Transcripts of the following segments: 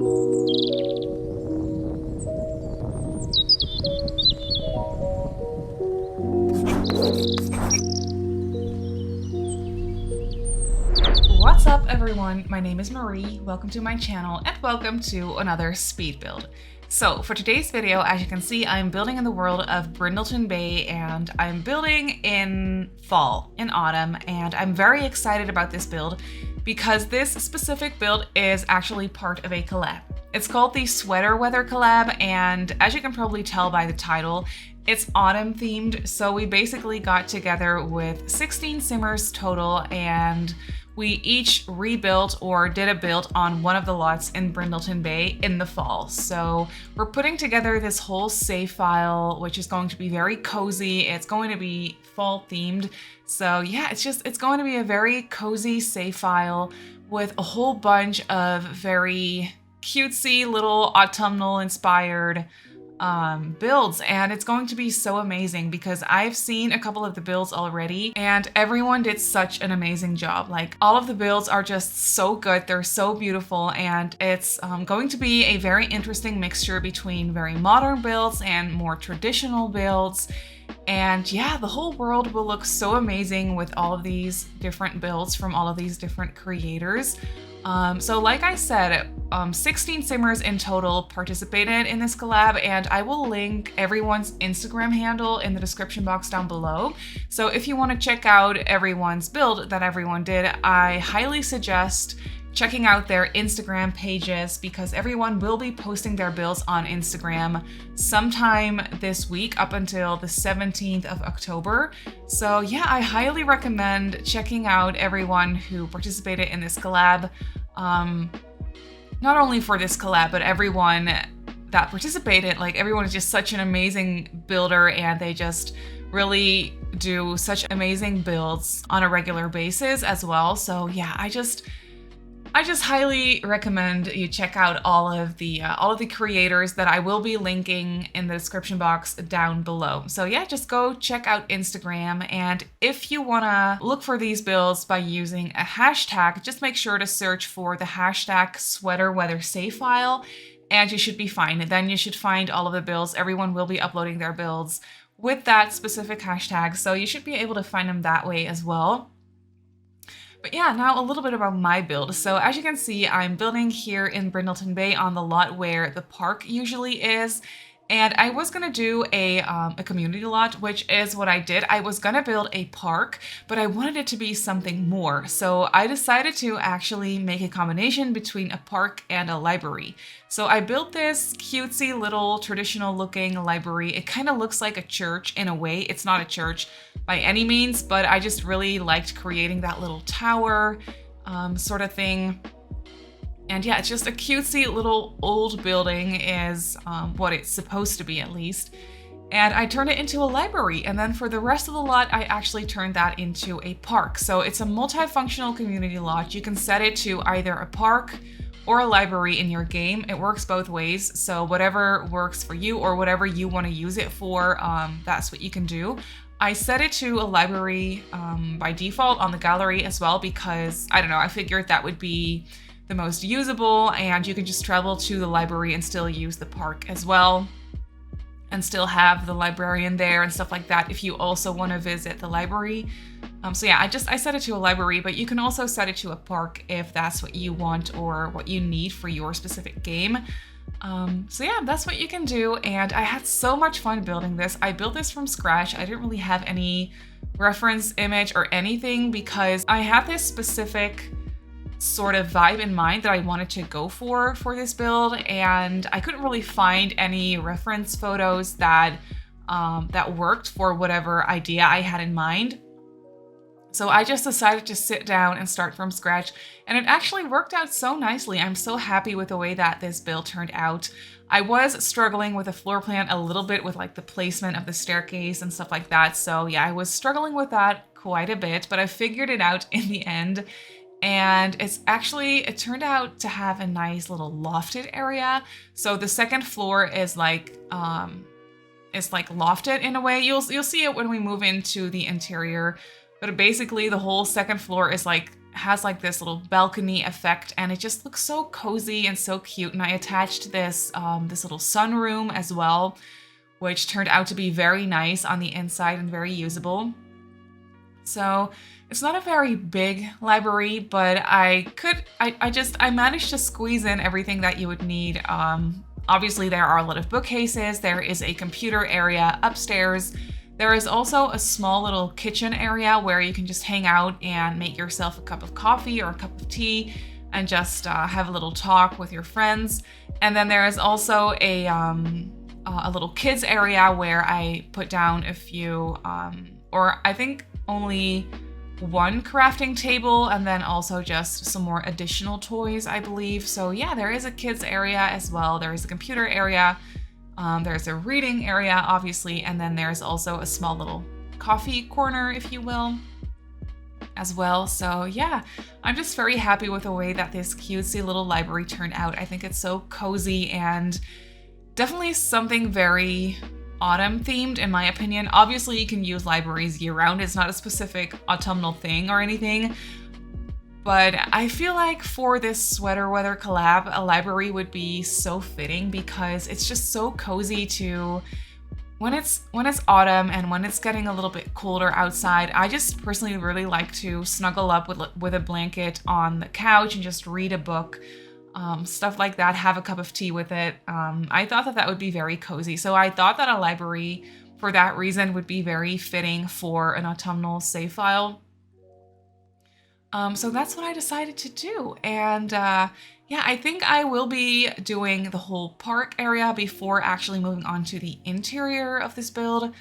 What's up everyone, my name is Marie, welcome to my channel and welcome to another speed build. So for today's video, as you can see, I'm building in the world of Brindleton Bay and I'm building in fall, in autumn, and I'm very excited about this build because this specific build is actually part of a collab. It's called the Sweater Weather Collab, and as you can probably tell by the title, it's autumn themed. So we basically got together with 16 simmers total and we each rebuilt or did a build on one of the lots in Brindleton Bay in the fall. So we're putting together this whole save file, which is going to be very cozy. It's going to be fall themed. So yeah, it's going to be a very cozy save file with a whole bunch of very cutesy little autumnal inspired builds, and it's going to be so amazing because I've seen a couple of the builds already and everyone did such an amazing job. Like, all of the builds are just so good, they're so beautiful, and it's going to be a very interesting mixture between very modern builds and more traditional builds. And yeah, the whole world will look so amazing with all of these different builds from all of these different creators. So like I said, 16 simmers in total participated in this collab, and I will link everyone's Instagram handle in the description box down below. So if you want to check out everyone's build that everyone did, I highly suggest checking out their Instagram pages because everyone will be posting their builds on Instagram sometime this week up until the 17th of October. So yeah, I highly recommend checking out everyone who participated in this collab. Not only for this collab, but everyone that participated. Like, everyone is just such an amazing builder and they just really do such amazing builds on a regular basis as well. So yeah, I just highly recommend you check out all of the creators that I will be linking in the description box down below. So yeah, just go check out Instagram, and if you wanna look for these builds by using a hashtag, just make sure to search for the hashtag sweater weather save file, and you should be fine. Then you should find all of the builds. Everyone will be uploading their builds with that specific hashtag, so you should be able to find them that way as well. But yeah, now a little bit about my build. So as you can see, I'm building here in Brindleton Bay on the lot where the park usually is. And I was gonna do a community lot, which is what I did. I was gonna build a park, but I wanted it to be something more. So I decided to actually make a combination between a park and a library. So I built this cutesy little traditional looking library. It kind of looks like a church in a way. It's not a church by any means, but I just really liked creating that little tower sort of thing. And yeah, it's just a cutesy little old building is what it's supposed to be, at least. And I turned it into a library. And then for the rest of the lot, I actually turned that into a park. So it's a multifunctional community lot. You can set it to either a park or a library in your game. It works both ways. So whatever works for you or whatever you want to use it for, that's what you can do. I set it to a library by default on the gallery as well because, I don't know, I figured that would be the most usable, and you can just travel to the library and still use the park as well and still have the librarian there and stuff like that if you also want to visit the library. So yeah, I set it to a library, but you can also set it to a park if that's what you want or what you need for your specific game. So yeah, that's what you can do, and I had so much fun building this. I built this from scratch. I didn't really have any reference image or anything because I had this specific sort of vibe in mind that I wanted to go for this build, and I couldn't really find any reference photos that that worked for whatever idea I had in mind. So I just decided to sit down and start from scratch, and it actually worked out so nicely. I'm so happy with the way that this build turned out. I was struggling with the floor plan a little bit with like the placement of the staircase and stuff like that. So yeah, I was struggling with that quite a bit, but I figured it out in the end. And it turned out to have a nice little lofted area. So the second floor is like lofted in a way. You'll see it when we move into the interior. But basically the whole second floor is like has like this little balcony effect, and it just looks so cozy and so cute. And I attached this this little sunroom as well, which turned out to be very nice on the inside and very usable. So it's not a very big library, but I managed to squeeze in everything that you would need. Obviously there are a lot of bookcases. There is a computer area upstairs. There is also a small little kitchen area where you can just hang out and make yourself a cup of coffee or a cup of tea and just have a little talk with your friends. And then there is also a little kids area where I put down a few, or I think only one crafting table, and then also just some more additional toys, I believe. So yeah, there is a kids area as well. There is a computer area. There's a reading area, obviously, and then there's also a small little coffee corner, if you will, as well. So yeah, I'm just very happy with the way that this cutesy little library turned out. I think it's so cozy and definitely something very autumn themed, in my opinion. Obviously, you can use libraries year round. It's not a specific autumnal thing or anything. But I feel like for this sweater weather collab, a library would be so fitting because it's just so cozy to when it's autumn and when it's getting a little bit colder outside. I just personally really like to snuggle up with a blanket on the couch and just read a book, stuff like that, have a cup of tea with it. I thought that would be very cozy. So I thought that a library for that reason would be very fitting for an autumnal save file. So that's what I decided to do. And yeah, I think I will be doing the whole park area before actually moving on to the interior of this build.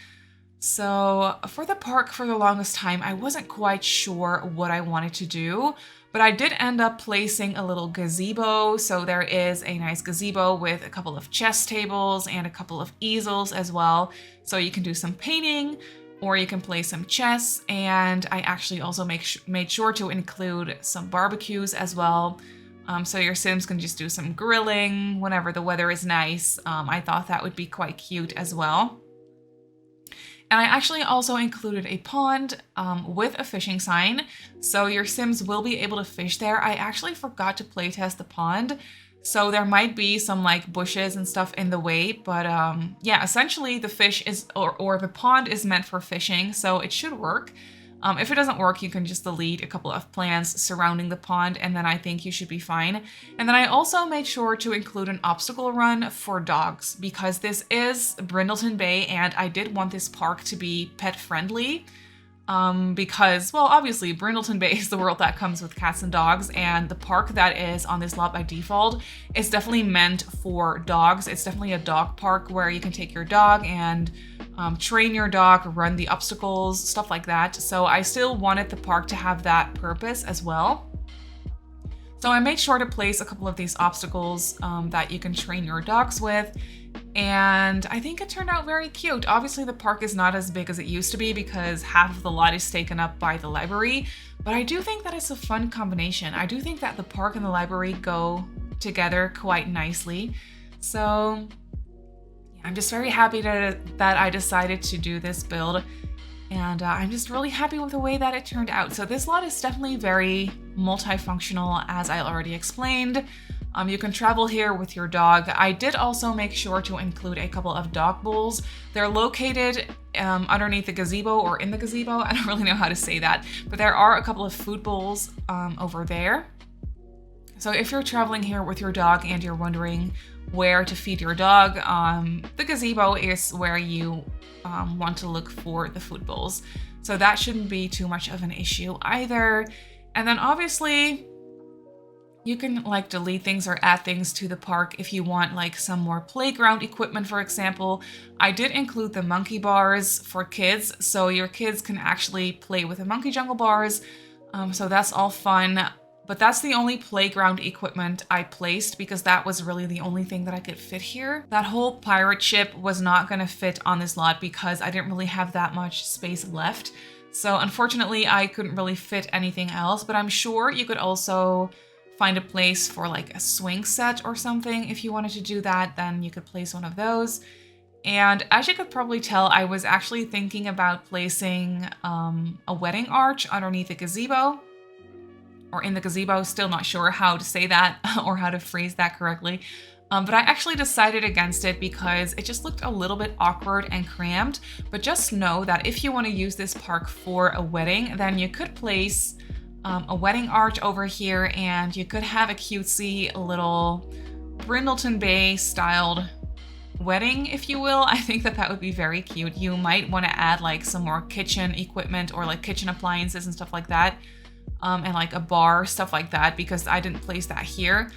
So for the park, for the longest time, I wasn't quite sure what I wanted to do, but I did end up placing a little gazebo. So there is a nice gazebo with a couple of chess tables and a couple of easels as well. So you can do some painting, or you can play some chess, and I actually also made sure to include some barbecues as well. So your Sims can just do some grilling whenever the weather is nice. I thought that would be quite cute as well. And I actually also included a pond with a fishing sign, so your Sims will be able to fish there. I actually forgot to playtest the pond, so there might be some like bushes and stuff in the way, but yeah, essentially the fish is, or the pond is meant for fishing, so it should work. If it doesn't work, you can just delete a couple of plants surrounding the pond, and then I think you should be fine. And then I also made sure to include an obstacle run for dogs, because this is Brindleton Bay, and I did want this park to be pet friendly. Because, well, obviously Brindleton Bay is the world that comes with cats and dogs, and the park that is on this lot by default is definitely meant for dogs. It's definitely a dog park where you can take your dog and train your dog, run the obstacles, stuff like that. So I still wanted the park to have that purpose as well. So I made sure to place a couple of these obstacles that you can train your dogs with. And I think it turned out very cute. Obviously the park is not as big as it used to be because half of the lot is taken up by the library, but I do think that it's a fun combination. I do think that the park and the library go together quite nicely. So yeah, I'm just very happy that I decided to do this build, and I'm just really happy with the way that it turned out. So this lot is definitely very multifunctional, as I already explained. You can travel here with your dog. I did also make sure to include a couple of dog bowls. They're located underneath the gazebo, or in the gazebo. I don't really know how to say that, but there are a couple of food bowls over there. So if you're traveling here with your dog and you're wondering where to feed your dog, the gazebo is where you want to look for the food bowls. So that shouldn't be too much of an issue either. And then obviously, you can like delete things or add things to the park if you want like some more playground equipment, for example. I did include the monkey bars for kids, so your kids can actually play with the monkey jungle bars. So that's all fun, but that's the only playground equipment I placed because that was really the only thing that I could fit here. That whole pirate ship was not gonna fit on this lot because I didn't really have that much space left. So unfortunately, I couldn't really fit anything else, but I'm sure you could also find a place for like a swing set or something. If you wanted to do that, then you could place one of those. And as you could probably tell, I was actually thinking about placing a wedding arch underneath the gazebo. or in the gazebo. Still not sure how to say that or how to phrase that correctly. But I actually decided against it because it just looked a little bit awkward and cramped. But just know that if you want to use this park for a wedding, then you could place a wedding arch over here, and you could have a cutesy little Brindleton Bay styled wedding, if you will. I think that that would be very cute. You might want to add like some more kitchen equipment or like kitchen appliances and stuff like that, and like a bar, stuff like that, because I didn't place that here.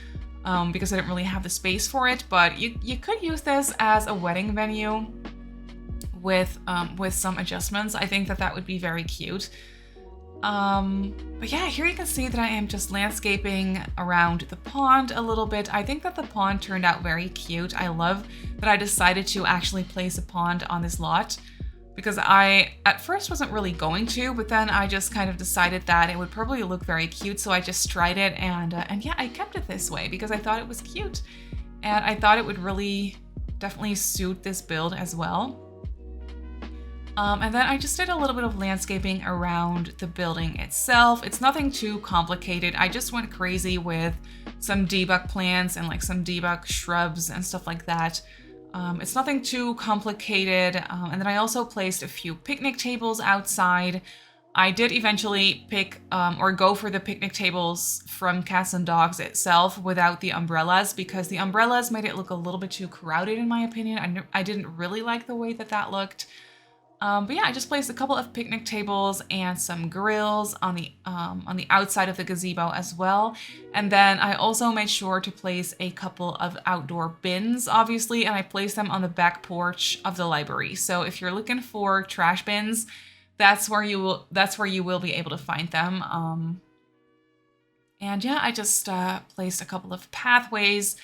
Because I didn't really have the space for it, but you could use this as a wedding venue with some adjustments. I think that that would be very cute. But yeah, here you can see that I am just landscaping around the pond a little bit. I think that the pond turned out very cute. I love that I decided to actually place a pond on this lot, because I at first wasn't really going to, but then I just kind of decided that it would probably look very cute, so I just tried it, and yeah, I kept it this way because I thought it was cute, and I thought it would really definitely suit this build as well. And then I just did a little bit of landscaping around the building itself. It's nothing too complicated. I just went crazy with some debug plants and like some debug shrubs and stuff like that. It's nothing too complicated. And then I also placed a few picnic tables outside. I did eventually pick or go for the picnic tables from Cats and Dogs itself without the umbrellas, because the umbrellas made it look a little bit too crowded in my opinion. I didn't really like the way that that looked. But yeah, I just placed a couple of picnic tables and some grills on the outside of the gazebo as well. And then I also made sure to place a couple of outdoor bins, obviously, and I placed them on the back porch of the library. So if you're looking for trash bins, that's where you will be able to find them. And yeah, I just placed a couple of pathways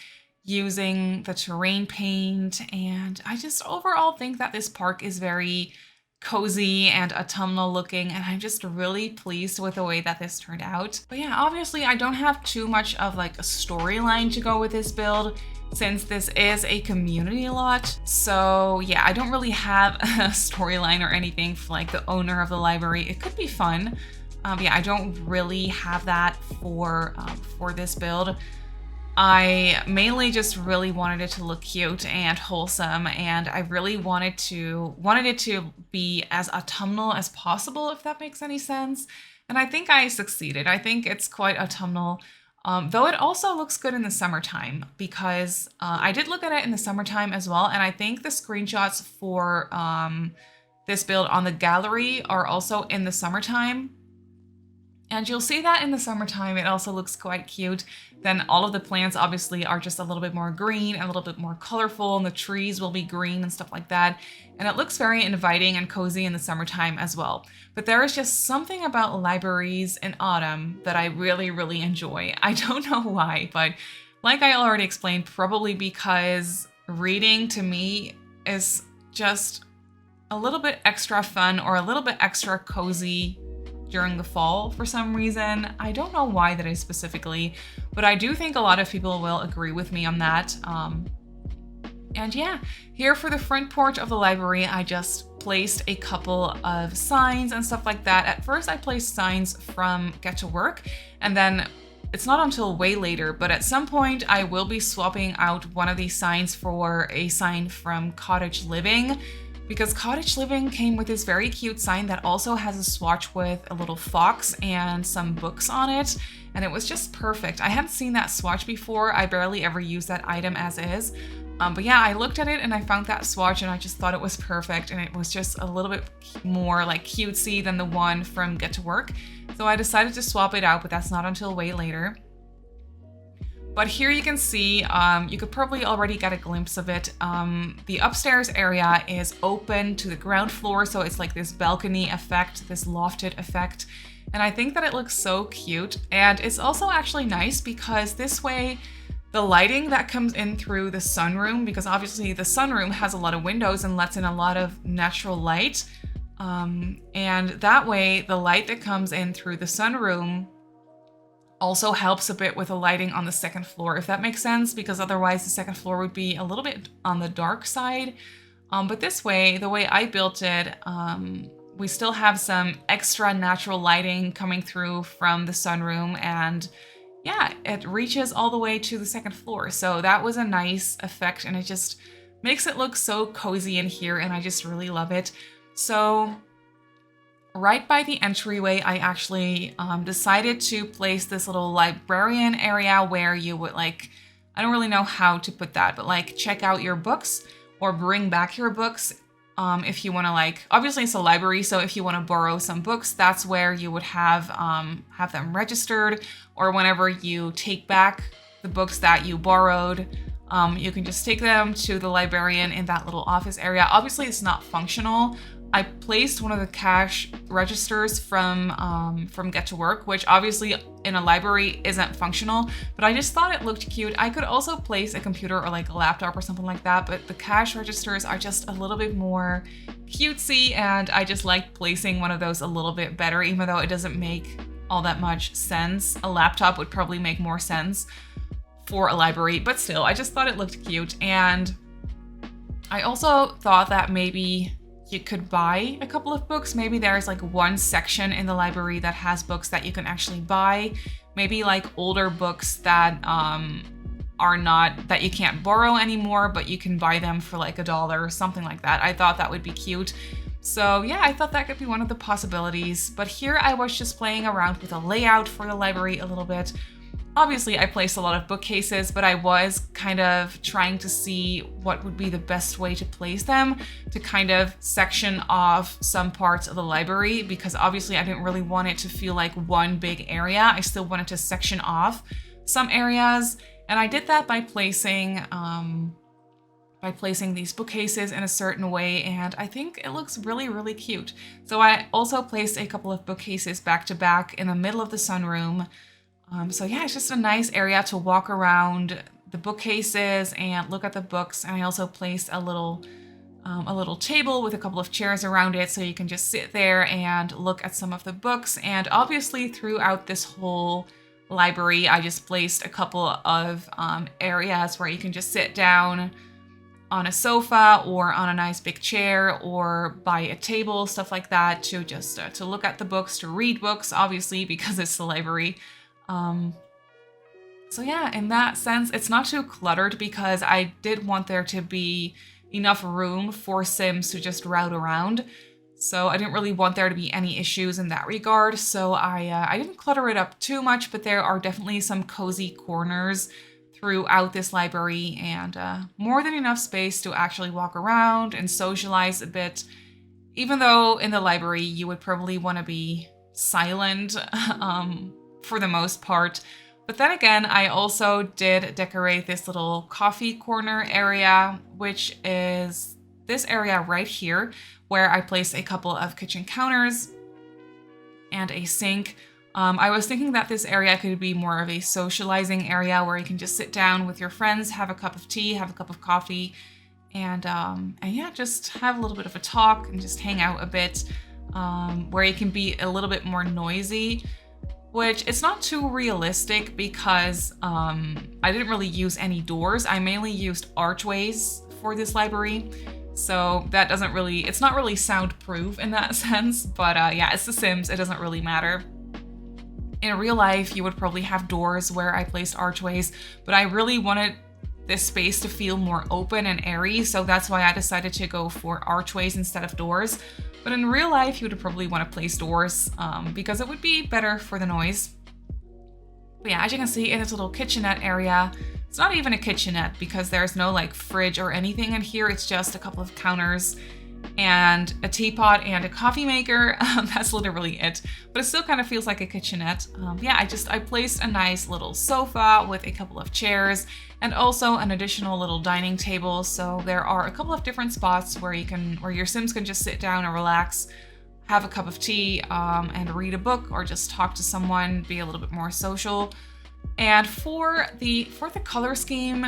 using the terrain paint, and I just overall think that this park is very cozy and autumnal looking, and I'm just really pleased with the way that this turned out. But yeah, obviously I don't have too much of like a storyline to go with this build, since this is a community lot. So yeah, I don't really have a storyline or anything for like the owner of the library. It could be fun. Yeah, I don't really have that for this build. I mainly just really wanted it to look cute and wholesome, and I really wanted it to be as autumnal as possible, if that makes any sense. And I think I succeeded. I think it's quite autumnal, though it also looks good in the summertime, because I did look at it in the summertime as well, and I think the screenshots for this build on the gallery are also in the summertime. And you'll see that in the summertime, it also looks quite cute. Then all of the plants obviously are just a little bit more green and a little bit more colorful, and the trees will be green and stuff like that. And it looks very inviting and cozy in the summertime as well. But there is just something about libraries in autumn that I really, really enjoy. I don't know why, but like I already explained, probably because reading to me is just a little bit extra fun or a little bit extra cozy during the fall for some reason. I don't know why that is specifically, but I do think a lot of people will agree with me on that. And yeah, here for the front porch of the library, I just placed a couple of signs and stuff like that. At first I placed signs from Get to Work, and then it's not until way later, but at some point I will be swapping out one of these signs for a sign from Cottage Living, because Cottage Living came with this very cute sign that also has a swatch with a little fox and some books on it, and it was just perfect. I hadn't seen that swatch before. I barely ever use that item as is. But yeah, I looked at it and I found that swatch and I just thought it was perfect, and it was just a little bit more like cutesy than the one from Get to Work. So I decided to swap it out, but that's not until way later. But here you can see, you could probably already get a glimpse of it. The upstairs area is open to the ground floor, so it's like this balcony effect, this lofted effect. And I think that it looks so cute. And it's also actually nice because this way, the lighting that comes in through the sunroom, because obviously the sunroom has a lot of windows and lets in a lot of natural light. And that way, the light that comes in through the sunroom also helps a bit with the lighting on the second floor, if that makes sense, because otherwise the second floor would be a little bit on the dark side. But this way, the way I built it, we still have some extra natural lighting coming through from the sunroom, and yeah, it reaches all the way to the second floor. So that was a nice effect, and it just makes it look so cozy in here, and I just really love it. So right by the entryway, I actually decided to place this little librarian area where you would like, I don't really know how to put that, but like check out your books or bring back your books. If you want to, like, obviously it's a library, so if you want to borrow some books, that's where you would have them registered, or whenever you take back the books that you borrowed, you can just take them to the librarian in that little office area. Obviously it's not functional. I placed one of the cash registers from Get to Work, which obviously in a library isn't functional, but I just thought it looked cute. I could also place a computer or like a laptop or something like that, but the cash registers are just a little bit more cutesy, and I just like placing one of those a little bit better, even though it doesn't make all that much sense. A laptop would probably make more sense for a library, but still, I just thought it looked cute. And I also thought that maybe you could buy a couple of books. Maybe there's like one section in the library that has books that you can actually buy. Maybe like older books that are not, that you can't borrow anymore, but you can buy them for like $1 or something like that. I thought that would be cute. So yeah, I thought that could be one of the possibilities. But here I was just playing around with a layout for the library a little bit. Obviously, I placed a lot of bookcases, but I was kind of trying to see what would be the best way to place them to kind of section off some parts of the library, because obviously I didn't really want it to feel like one big area. I still wanted to section off some areas, and I did that by placing these bookcases in a certain way, and I think it looks really, really cute. So I also placed a couple of bookcases back to back in the middle of the sunroom. So yeah, it's just a nice area to walk around the bookcases and look at the books. And I also placed a little table with a couple of chairs around it, so you can just sit there and look at some of the books. And obviously throughout this whole library, I just placed a couple of areas where you can just sit down on a sofa or on a nice big chair or by a table, stuff like that, to just to look at the books, to read books, obviously, because it's the library. So yeah, in that sense, it's not too cluttered, because I did want there to be enough room for Sims to just route around. So I didn't really want there to be any issues in that regard. So I didn't clutter it up too much, but there are definitely some cozy corners throughout this library, and more than enough space to actually walk around and socialize a bit. Even though in the library you would probably want to be silent, for the most part. But then again, I also did decorate this little coffee corner area, which is this area right here, where I placed a couple of kitchen counters and a sink. I was thinking that this area could be more of a socializing area where you can just sit down with your friends, have a cup of tea, have a cup of coffee, and yeah, just have a little bit of a talk and just hang out a bit, where you can be a little bit more noisy. Which it's not too realistic, because I didn't really use any doors. I mainly used archways for this library. So that doesn't really, it's not really soundproof in that sense, but yeah, it's The Sims, it doesn't really matter. In real life, you would probably have doors where I placed archways, but I really wanted this space to feel more open and airy, so that's why I decided to go for archways instead of doors. But in real life, you would probably want to place doors, because it would be better for the noise. But yeah, as you can see in this little kitchenette area, it's not even a kitchenette because there's no like fridge or anything in here. It's just a couple of counters and a teapot and a coffee maker. That's literally it. But it still kind of feels like a kitchenette. Yeah, I placed a nice little sofa with a couple of chairs and also an additional little dining table. So there are a couple of different spots where your Sims can just sit down and relax, have a cup of tea, and read a book, or just talk to someone, be a little bit more social. And for the color scheme,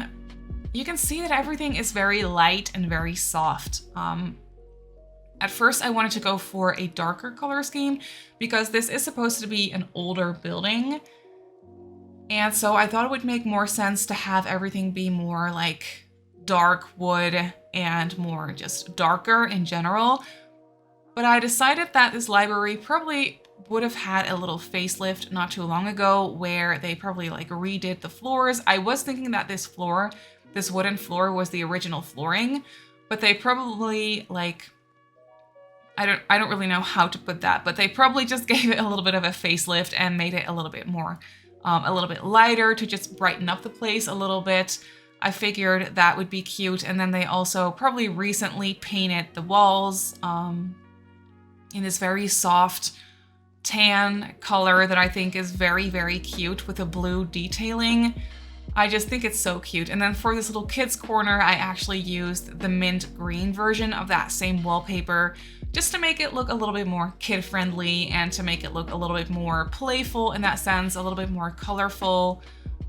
you can see that everything is very light and very soft. At first, I wanted to go for a darker color scheme because this is supposed to be an older building. And so I thought it would make more sense to have everything be more like dark wood and more just darker in general. But I decided that this library probably would have had a little facelift not too long ago where they probably like redid the floors. I was thinking that this floor, this wooden floor, was the original flooring, but they probably like, I don't really know how to put that, but they probably just gave it a little bit of a facelift and made it a little bit more, a little bit lighter to just brighten up the place a little bit. I figured that would be cute. And then they also probably recently painted the walls in this very soft tan color that I think is very, very cute with a blue detailing. I just think it's so cute. And then for this little kids corner, I actually used the mint green version of that same wallpaper just to make it look a little bit more kid friendly and to make it look a little bit more playful in that sense, a little bit more colorful.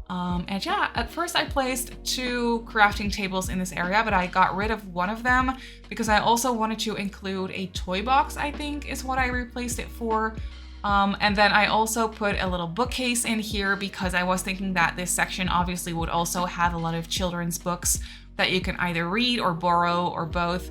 And yeah, at first I placed 2 crafting tables in this area, but I got rid of one of them because I also wanted to include a toy box, I think is what I replaced it for. And then I also put a little bookcase in here because I was thinking that this section obviously would also have a lot of children's books that you can either read or borrow or both,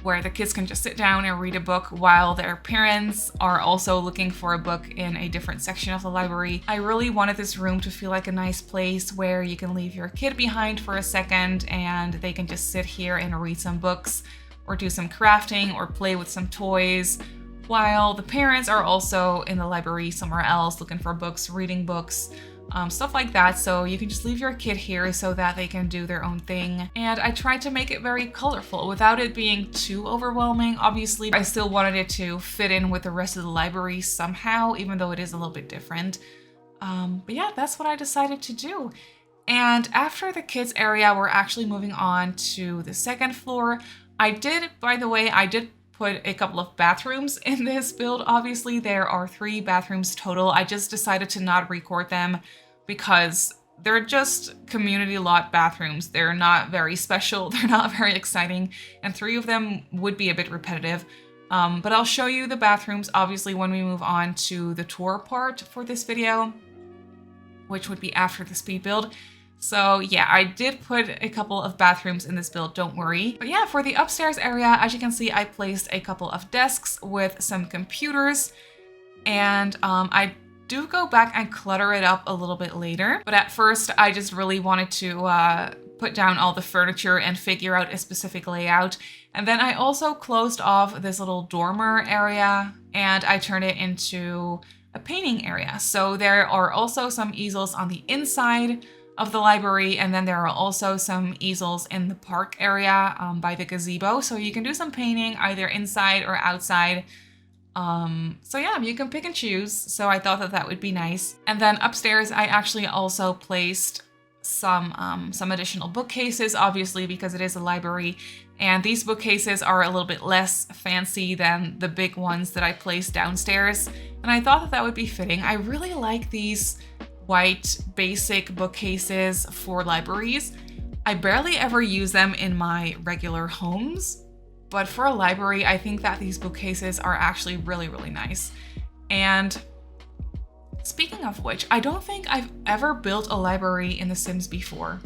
where the kids can just sit down and read a book while their parents are also looking for a book in a different section of the library. I really wanted this room to feel like a nice place where you can leave your kid behind for a second and they can just sit here and read some books or do some crafting or play with some toys, while the parents are also in the library somewhere else looking for books, reading books, stuff like that. So you can just leave your kid here so that they can do their own thing. And I tried to make it very colorful without it being too overwhelming. Obviously, I still wanted it to fit in with the rest of the library somehow, even though it is a little bit different. But yeah, that's what I decided to do. And after the kids area, we're actually moving on to the second floor. By the way, I did put a couple of bathrooms in this build. Obviously, there are 3 bathrooms total. I just decided to not record them because they're just community lot bathrooms. They're not very special. They're not very exciting. And 3 of them would be a bit repetitive. But I'll show you the bathrooms, obviously, when we move on to the tour part for this video, which would be after the speed build. So yeah, I did put a couple of bathrooms in this build, don't worry. But yeah, for the upstairs area, as you can see, I placed a couple of desks with some computers. And I do go back and clutter it up a little bit later. But at first, I just really wanted to put down all the furniture and figure out a specific layout. And then I also closed off this little dormer area and I turned it into a painting area. So there are also some easels on the inside of the library, and then there are also some easels in the park area by the gazebo, so you can do some painting either inside or outside. So yeah, you can pick and choose, so I thought that that would be nice. And then upstairs I actually also placed some additional bookcases, obviously because it is a library, and these bookcases are a little bit less fancy than the big ones that I placed downstairs, and I thought that that would be fitting. I really like these white basic bookcases for libraries. I barely ever use them in my regular homes, but for a library, I think that these bookcases are actually really, really nice. And speaking of which, I don't think I've ever built a library in The Sims before,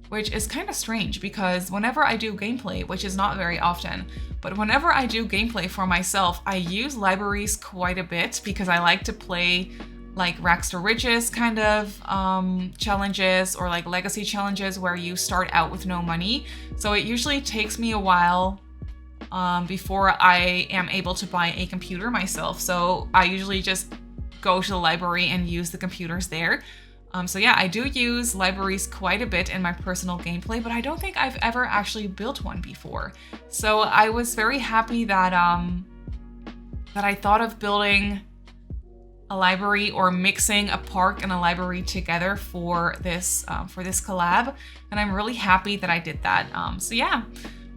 which is kind of strange because whenever I do gameplay, which is not very often, but whenever I do gameplay for myself, I use libraries quite a bit because I like to play like Rags to Riches kind of challenges or like legacy challenges where you start out with no money. So it usually takes me a while before I am able to buy a computer myself. So I usually just go to the library and use the computers there. So yeah, I do use libraries quite a bit in my personal gameplay, but I don't think I've ever actually built one before. So I was very happy that that I thought of building a library or mixing a park and a library together for this collab, and I'm really happy that I did that. So yeah,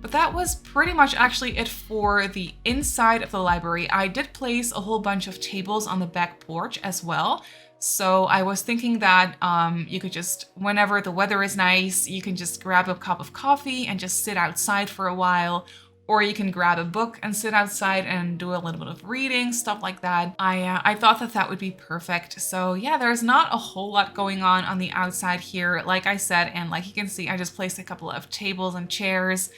but that was pretty much actually it for the inside of the library. I did place a whole bunch of tables on the back porch as well. So I was thinking that you could just, whenever the weather is nice, you can just grab a cup of coffee and just sit outside for a while. Or you can grab a book and sit outside and do a little bit of reading, stuff like that. I thought that that would be perfect. So yeah, there's not a whole lot going on the outside here, like I said, and like you can see, I just placed a couple of tables and chairs.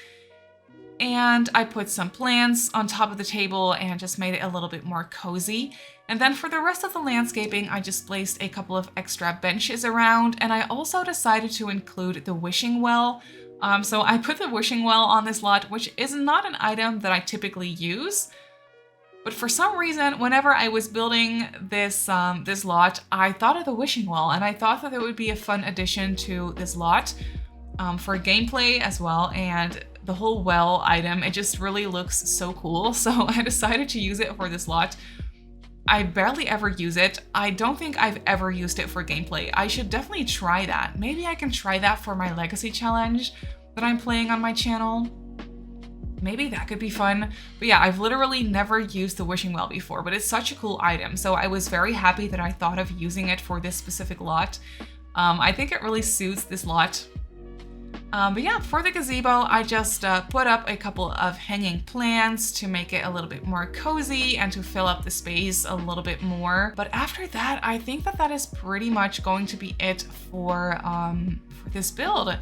and I put some plants on top of the table and just made it a little bit more cozy. And then for the rest of the landscaping, I just placed a couple of extra benches around, and I also decided to include the wishing well. So I put the wishing well on this lot, which is not an item that I typically use. But for some reason, whenever I was building this this lot, I thought of the wishing well, and I thought that it would be a fun addition to this lot for gameplay as well. And the whole well item, it just really looks so cool. So I decided to use it for this lot. I barely ever use it. I don't think I've ever used it for gameplay. I should definitely try that. Maybe I can try that for my legacy challenge that I'm playing on my channel. Maybe that could be fun. But yeah, I've literally never used the wishing well before, but it's such a cool item. So I was very happy that I thought of using it for this specific lot. I think it really suits this lot. But yeah, for the gazebo, I just put up a couple of hanging plants to make it a little bit more cozy and to fill up the space a little bit more. But after that, I think that that is pretty much going to be it for this build.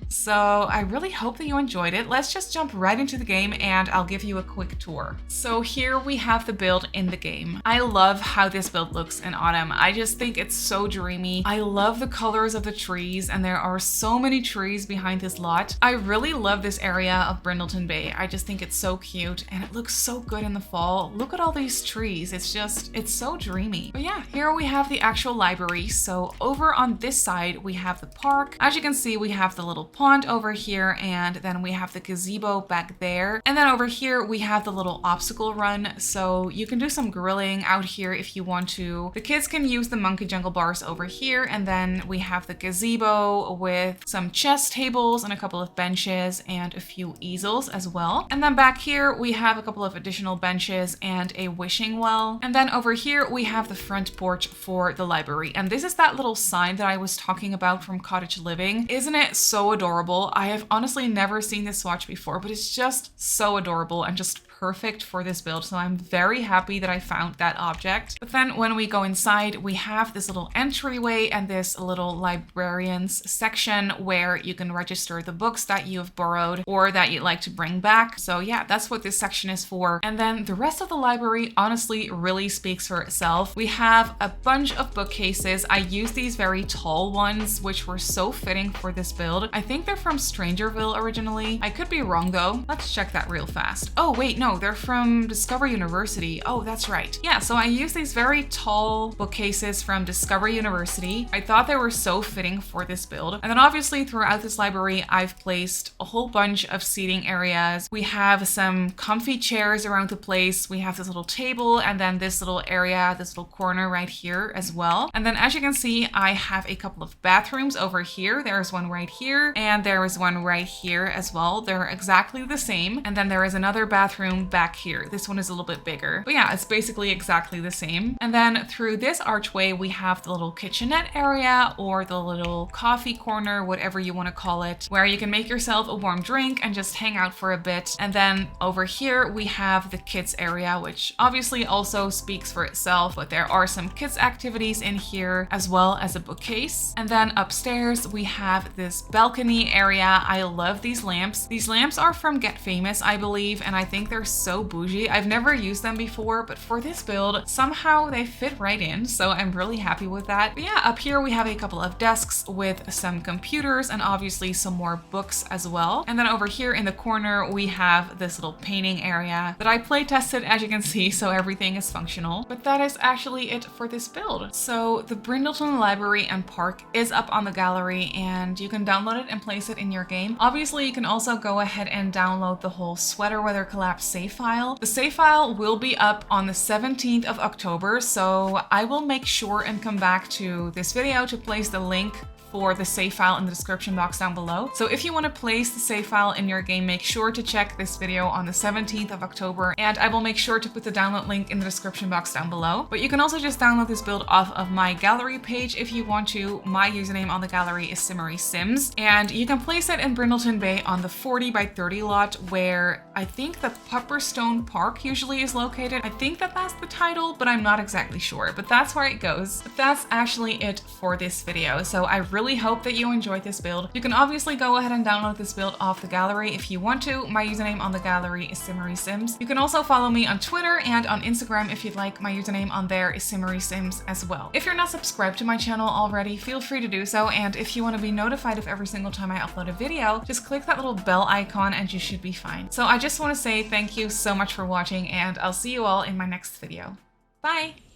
So I really hope that you enjoyed it. Let's just jump right into the game and I'll give you a quick tour. So here we have the build in the game. I love how this build looks in autumn. I just think it's so dreamy. I love the colors of the trees, and there are so many trees behind this lot. I really love this area of Brindleton Bay. I just think it's so cute and it looks so good in the fall. Look at all these trees. It's so dreamy. But yeah, here we have the actual library. So over on this side, we have the park. As you can see, we have the little pond over here, and then we have the gazebo back there. And then over here, we have the little obstacle run. So you can do some grilling out here if you want to. The kids can use the monkey jungle bars over here. And then we have the gazebo with some chess tables and a couple of benches and a few easels as well. And then back here, we have a couple of additional benches and a wishing well. And then over here, we have the front porch for the library. And this is that little sign that I was talking about from Cottage Living. Isn't it so adorable? I have honestly never seen this swatch before, but it's just so adorable and just perfect for this build. So I'm very happy that I found that object. But then when we go inside, we have this little entryway and this little librarians section where you can register the books that you have borrowed or that you'd like to bring back. So yeah, that's what this section is for. And then the rest of the library honestly really speaks for itself. We have a bunch of bookcases. I used these very tall ones, which were so fitting for this build. I think they're from Strangerville originally. I could be wrong though. Let's check that real fast. Oh wait, no, they're from Discovery University. Oh, that's right. Yeah, so I used these very tall bookcases from Discovery University. I thought they were so fitting for this build. And then obviously throughout this library, I've placed a whole bunch of seating areas. We have some comfy chairs around the place. We have this little table and then this little area, this little corner right here as well. And then as you can see, I have a couple of bathrooms over here. There's one right here and there is one right here as well. They're exactly the same. And then there is another bathroom back here. This one is a little bit bigger, but yeah, it's basically exactly the same. And then through this archway, we have the little kitchenette area or the little coffee corner, whatever you want to call it, where you can make yourself a warm drink and just hang out for a bit. And then over here, we have the kids area, which obviously also speaks for itself, but there are some kids activities in here as well as a bookcase. And then upstairs, we have this balcony area. I love these lamps. These lamps are from Get Famous, I believe, and I think they're so bougie. I've never used them before, but for this build, somehow they fit right in, so I'm really happy with that. But yeah, up here we have a couple of desks with some computers and obviously some more books as well. And then over here in the corner, we have this little painting area that I play tested, as you can see, so everything is functional. But that is actually it for this build. So the Brindleton Library and Park is up on the gallery and you can download it and place it in your game. Obviously, you can also go ahead and download the whole Sweater Weather Collab save file. The save file will be up on the 17th of October, so I will make sure and come back to this video to place the link for the save file in the description box down below. So if you want to place the save file in your game, make sure to check this video on the 17th of October, and I will make sure to put the download link in the description box down below. But you can also just download this build off of my gallery page if you want to. My username on the gallery is Simmarysims, and you can place it in Brindleton Bay on the 40 by 30 lot where I think the Pupperstone Park usually is located. I think that that's the title, but I'm not exactly sure, but that's where it goes. But that's actually it for this video. So I really really hope that you enjoyed this build. You can obviously go ahead and download this build off the gallery if you want to. My username on the gallery is Simmarysims. You can also follow me on Twitter and on Instagram if you'd like. My username on there is Simmarysims as well. If you're not subscribed to my channel already, feel free to do so, and if you want to be notified of every single time I upload a video, just click that little bell icon and you should be fine. So I just want to say thank you so much for watching, and I'll see you all in my next video. Bye!